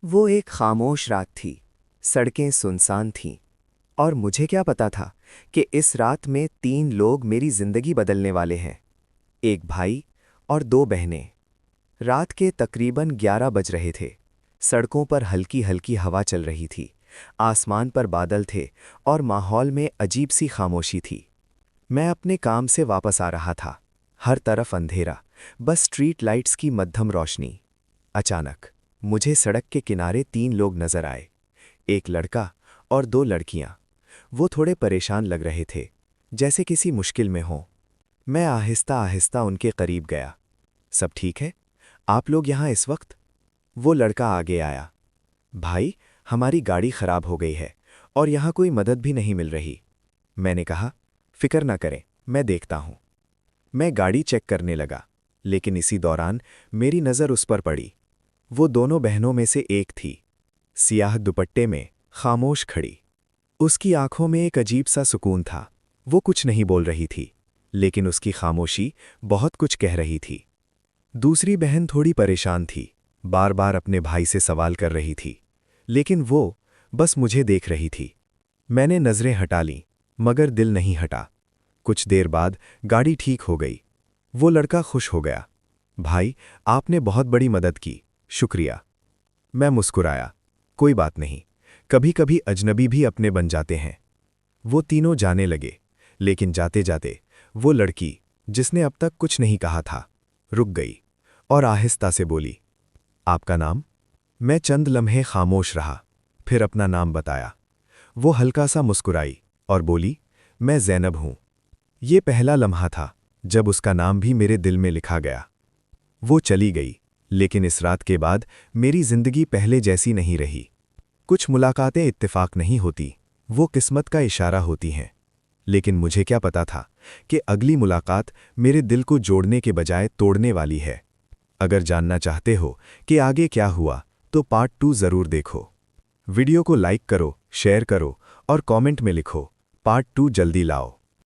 वो एक खामोश रात थी। सड़कें सुनसान थीं और मुझे क्या पता था कि इस रात में 3 लोग मेरी जिंदगी बदलने वाले हैं। एक भाई और 2 बहनें। रात के तकरीबन 11 बज रहे थे। सड़कों पर हल्की हल्की हवा चल रही थी। आसमान पर बादल थे और माहौल में अजीब सी खामोशी थी। मैं अपने काम से वापस आ रहा था। हर तरफ अंधेरा, बस स्ट्रीट लाइट्स की मध्यम रोशनी। अचानक मुझे सड़क के किनारे 3 लोग नजर आए। एक लड़का और 2 लड़कियां। वो थोड़े परेशान लग रहे थे, जैसे किसी मुश्किल में हों। मैं आहिस्ता आहिस्ता उनके करीब गया। सब ठीक है? आप लोग यहाँ इस वक्त? वो लड़का आगे आया। भाई, हमारी गाड़ी खराब हो गई है और यहाँ कोई मदद भी नहीं मिल रही। मैंने कहा, फिक्र ना करें, मैं देखता हूँ। मैं गाड़ी चेक करने लगा, लेकिन इसी दौरान मेरी नज़र उस पर पड़ी। वो दोनों बहनों में से एक थी, सियाह दुपट्टे में, खामोश खड़ी। उसकी आंखों में एक अजीब सा सुकून था। वो कुछ नहीं बोल रही थी, लेकिन उसकी खामोशी बहुत कुछ कह रही थी। दूसरी बहन थोड़ी परेशान थी, बार बार अपने भाई से सवाल कर रही थी, लेकिन वो बस मुझे देख रही थी। मैंने नज़रें हटा लीं, मगर दिल नहीं हटा। कुछ देर बाद गाड़ी ठीक हो गई। वो लड़का खुश हो गया। भाई, आपने बहुत बड़ी मदद की, शुक्रिया। मैं मुस्कुराया। कोई बात नहीं, कभी कभी अजनबी भी अपने बन जाते हैं। वो तीनों जाने लगे, लेकिन जाते जाते वो लड़की, जिसने अब तक कुछ नहीं कहा था, रुक गई और आहिस्ता से बोली, आपका नाम? मैं चंद लम्हे खामोश रहा, फिर अपना नाम बताया। वो हल्का सा मुस्कुराई और बोली, मैं ज़ैनब हूं। ये पहला लम्हा था जब उसका नाम भी मेरे दिल में लिखा गया। वो चली गई, लेकिन इस रात के बाद मेरी जिंदगी पहले जैसी नहीं रही। कुछ मुलाकातें इत्तेफाक नहीं होती, वो किस्मत का इशारा होती हैं। लेकिन मुझे क्या पता था कि अगली मुलाकात मेरे दिल को जोड़ने के बजाय तोड़ने वाली है। अगर जानना चाहते हो कि आगे क्या हुआ, तो पार्ट 2 ज़रूर देखो। वीडियो को लाइक करो, शेयर करो और कमेंट में लिखो, पार्ट 2 जल्दी लाओ।